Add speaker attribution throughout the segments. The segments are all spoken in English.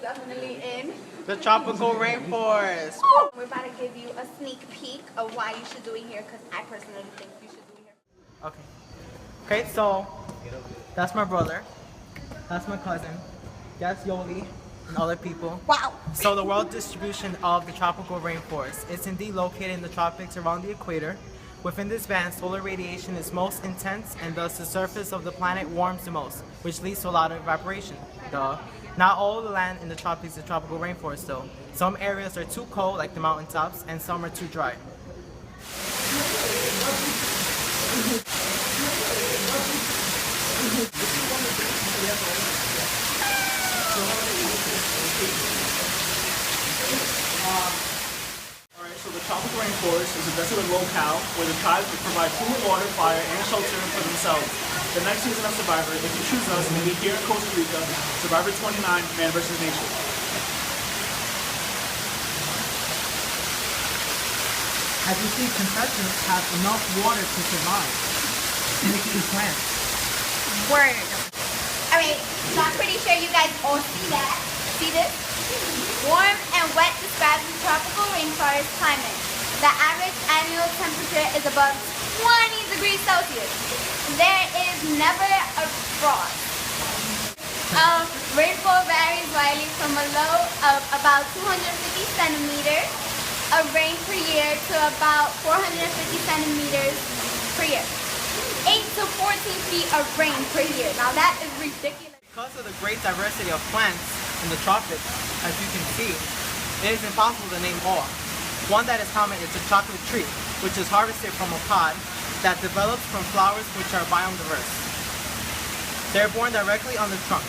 Speaker 1: definitely in
Speaker 2: the tropical rainforest.
Speaker 1: We're about to give you a sneak peek of why you should do it here, because I personally think you should do it here.
Speaker 2: Okay. Okay, so that's my brother. That's my cousin. That's Yoli and other people.
Speaker 1: Wow.
Speaker 2: So the world distribution of the tropical rainforest is indeed located in the tropics around the equator. Within this band, solar radiation is most intense and thus the surface of the planet warms the most, which leads to a lot of evaporation. Duh. Not all the land in the tropics is tropical rainforest though. Some areas are too cold, like the mountaintops, and some are too dry.
Speaker 3: Alright, so the tropical rainforest is a desolate locale where the tribes will provide food, water, fire, and shelter for themselves. The next season of Survivor, if you choose us, may be here in Costa Rica, Survivor 29, Man vs. Nature.
Speaker 2: As you see, contestants have enough water to survive. Making plants.
Speaker 1: Word. Alright, so I'm pretty sure you guys all see that. See this? Warm and wet describes the tropical rainforest climate. The average annual temperature is above 20 degrees Celsius. There is never a frost. Rainfall varies widely from a low of about 250 centimeters of rain per year to about 450 centimeters per year. 8 to 14 feet of rain per year. Now that is ridiculous.
Speaker 2: Because of the great diversity of plants in the tropics, as you can see, it is impossible to name all. One that is common is the chocolate tree, which is harvested from a pod that develops from flowers which are biome diverse. They are born directly on the trunk.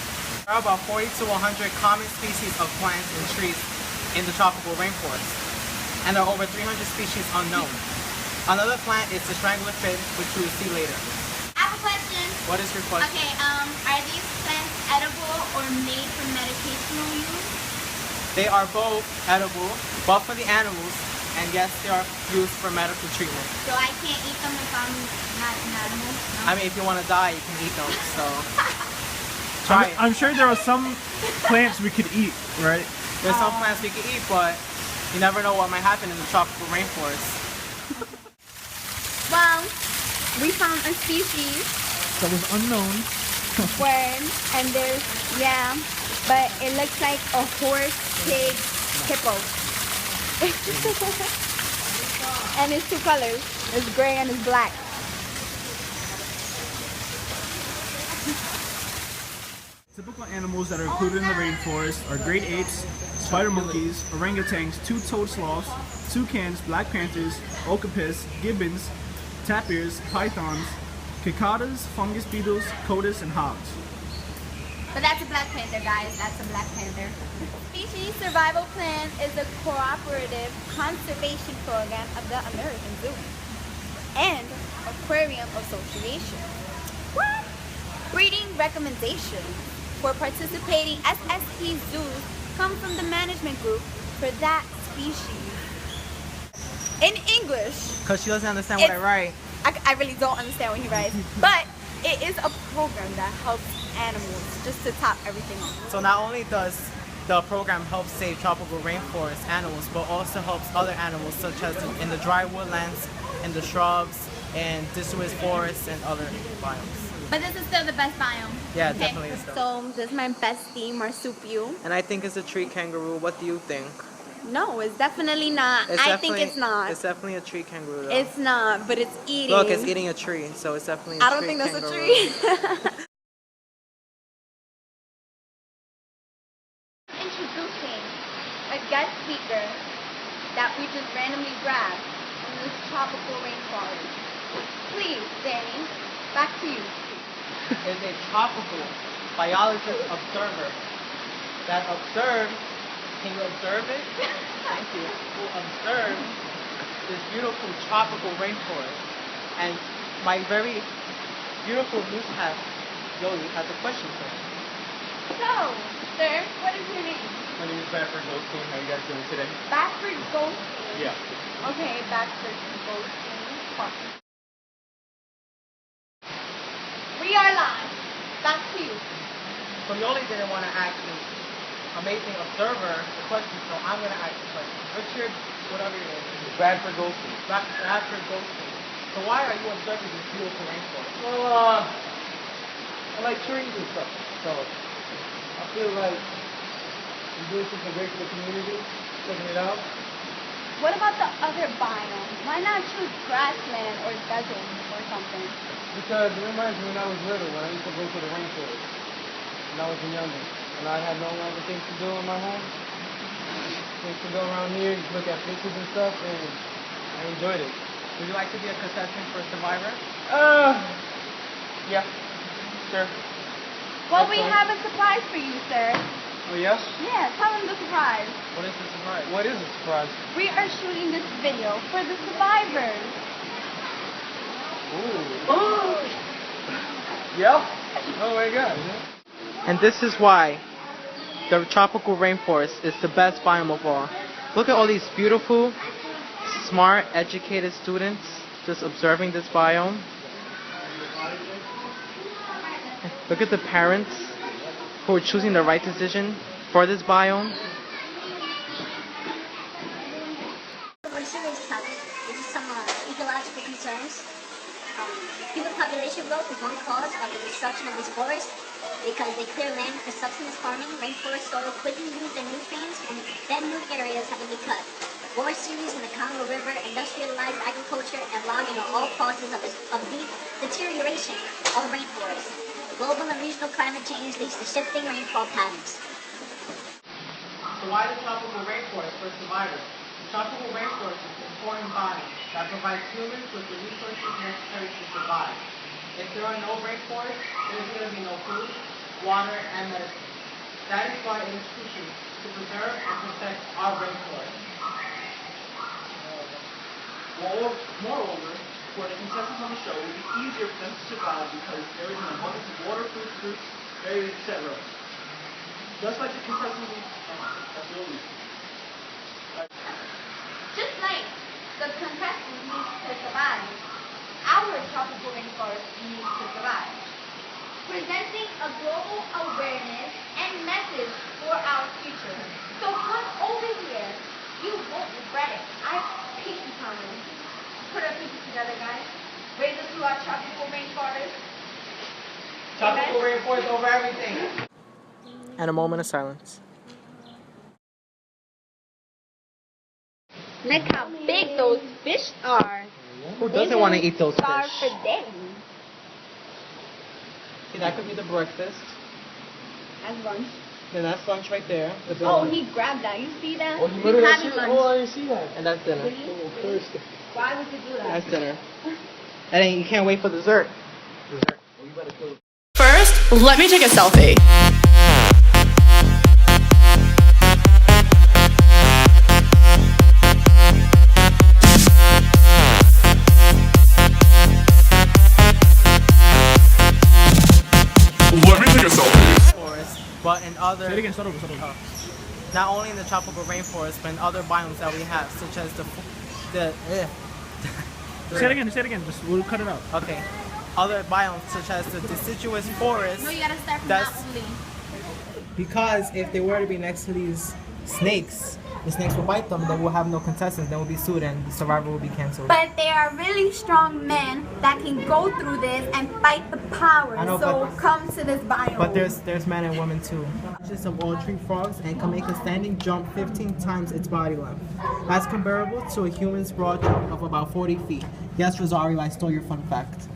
Speaker 2: There are about 40 to 100 common species of plants and trees in the tropical rainforest, and there are over 300 species unknown. Another plant is the strangler fig, which you will see later.
Speaker 1: I have a question.
Speaker 2: What is your question?
Speaker 1: Okay, are these plants edible or made for medicational use?
Speaker 2: They are both edible, but for the animals, and yes, they are used for medical treatment.
Speaker 1: So I can't eat them if I'm not an animal? No?
Speaker 2: I mean, if you want to die, you can eat them, so try it.
Speaker 3: I'm sure there are some plants we could eat, right?
Speaker 2: There's some plants we can eat, but you never know what might happen in the tropical rainforest.
Speaker 1: Well, we found a species.
Speaker 3: That was unknown.
Speaker 1: Word, and there's, yeah, but it looks like a horse, pig, hippo. And it's two colors. It's gray and it's black.
Speaker 3: Typical animals that are included in the rainforest are great apes, spider monkeys, orangutans, two-toed sloths, toucans, black panthers, okapis, gibbons, tapirs, pythons, cicadas, fungus beetles, cotis, and hogs.
Speaker 1: But that's a black panther, guys. That's a black panther. Species Survival Plan is a cooperative conservation program of the American Zoo and Aquarium Association. What? Breeding recommendations for participating SSP zoos come from the management group for that species. In English,
Speaker 2: Because she doesn't understand what I write.
Speaker 1: I really don't understand what he writes, but it is a program that helps animals, just to top everything off.
Speaker 2: So not only does the program help save tropical rainforest animals, but also helps other animals such as in the dry woodlands, in the shrubs, and deciduous forests, and other biomes.
Speaker 1: But this is still the best biome.
Speaker 2: Yeah, definitely is.
Speaker 1: So this is my bestie, Marsupial.
Speaker 2: And I think it's a tree kangaroo. What do you think?
Speaker 1: No, it's definitely not. I think it's not.
Speaker 2: It's definitely a tree kangaroo though.
Speaker 1: It's not, but it's eating.
Speaker 2: Look, it's eating a tree, so it's definitely a
Speaker 1: I don't
Speaker 2: tree
Speaker 1: think that's
Speaker 2: kangaroo.
Speaker 1: a tree. Introducing a guest speaker that we just randomly grabbed in this tropical rainforest. Please, Danny, back to you.
Speaker 2: Is a tropical biologist observer that observes, can you observe it? Thank you. Who observes this beautiful tropical rainforest. And my very beautiful mishap, Yoli, has a question for you.
Speaker 1: So, sir, what is your name?
Speaker 3: My name is Bradford Goldstein. How are you guys doing today?
Speaker 1: Backford Goldstein.
Speaker 3: Yeah.
Speaker 1: Okay, Backford Goldstein. We are live. Back to you.
Speaker 2: So Yoli didn't want to ask me amazing observer the question, so I'm going to ask the question. Richard, whatever your name is.
Speaker 4: Bradford Goldstein.
Speaker 2: Bradford Goldstein. So why are you observing this beautiful rainforest?
Speaker 4: Well, I like trees and stuff, so I feel like I'm doing something great for the community, checking it out.
Speaker 1: What about the other biome? Why not choose grassland or desert or something?
Speaker 4: Because it reminds me when I was little, when I used to go to the rainforest, when I was younger, and I had no other things to do in my home. I used to go around here, look at pictures and stuff, and I enjoyed it.
Speaker 2: Would you like to be a contestant for Survivor?
Speaker 4: Yeah, sure.
Speaker 1: Well,
Speaker 4: That's
Speaker 1: we
Speaker 4: fine.
Speaker 1: have a surprise for you, sir.
Speaker 4: Oh, yes?
Speaker 1: Yeah, tell them the surprise.
Speaker 2: What is the surprise?
Speaker 4: What is a surprise?
Speaker 1: We are shooting this video for the survivors.
Speaker 4: Ooh. Yep. Oh my God.
Speaker 2: And this is why the tropical rainforest is the best biome of all. Look at all these beautiful, smart, educated students just observing this biome. Look at the parents who are choosing the right decision for this biome.
Speaker 5: We're serious topic. This is some ecological concerns. Human population growth is one cause of the destruction of this forest because they clear land for subsistence farming, rainforest soil quickly lose their nutrients, and then new areas have to be cut. War series in the Congo River, industrialized agriculture, and logging are all causes of the deterioration of rainforests. Global and regional climate change leads to shifting rainfall patterns.
Speaker 2: So why the tropical rainforest for survivors? The tropical rainforest is an important body that provides humans with the resources necessary to survive. If there are no rainforests, there's going to be no food, water, and medicine. That is why it is crucial to preserve and protect our rainforest.
Speaker 3: Moreover, for the contestants on the show, it will be easier for them to survive because there is an abundance of water, food, fruits, berries, etc. Just like the contestants of Yolisset.
Speaker 1: Just like the contestants need to survive, our tropical rainforest needs to survive. Presenting a global awareness and message for our future. So come over here. You won't regret it. I pinky promise. Put our pinkies together, guys. Raise us to our tropical rainforest.
Speaker 2: Tropical rainforest over everything. And a moment of silence.
Speaker 1: Look how big those fish are.
Speaker 2: Who doesn't want to eat those
Speaker 1: Starve
Speaker 2: fish?
Speaker 1: for days.
Speaker 2: See, that could be the breakfast.
Speaker 1: That's lunch.
Speaker 2: Then that's lunch right there.
Speaker 1: Oh, he grabbed that. You see that?
Speaker 4: Oh, you
Speaker 1: He's
Speaker 4: remember that
Speaker 1: having
Speaker 4: shit?
Speaker 1: lunch.
Speaker 4: Oh, I didn't see that.
Speaker 2: And that's dinner.
Speaker 4: Oh, first.
Speaker 1: Why would you do that?
Speaker 2: That's dinner. And then you can't wait for dessert.
Speaker 4: Dessert. Oh, you better kill it.
Speaker 6: First, let me take a selfie.
Speaker 7: Let me take a selfie.
Speaker 2: Forest, but in other,
Speaker 3: Say it again, start over.
Speaker 2: not only in the tropical rainforest, but in other biomes that we have, such as
Speaker 3: Say it again, we'll cut it out.
Speaker 2: Okay. Other biomes such as the deciduous forest.
Speaker 1: No, you gotta start from
Speaker 2: That's-
Speaker 1: that only.
Speaker 2: Because if they were to be next to these snakes, the snakes will bite them, then we'll have no contestants, then we'll be sued and the survivor will be cancelled.
Speaker 1: But they are really strong men that can go through this and fight the powers.
Speaker 2: I know,
Speaker 1: so
Speaker 2: but-
Speaker 1: come to this biome.
Speaker 2: But there's men and women too. Just of all tree frogs and can make a standing jump 15 times its body length. That's comparable to a human's broad jump of about 40 feet. Yes, Rosario, I stole your fun fact.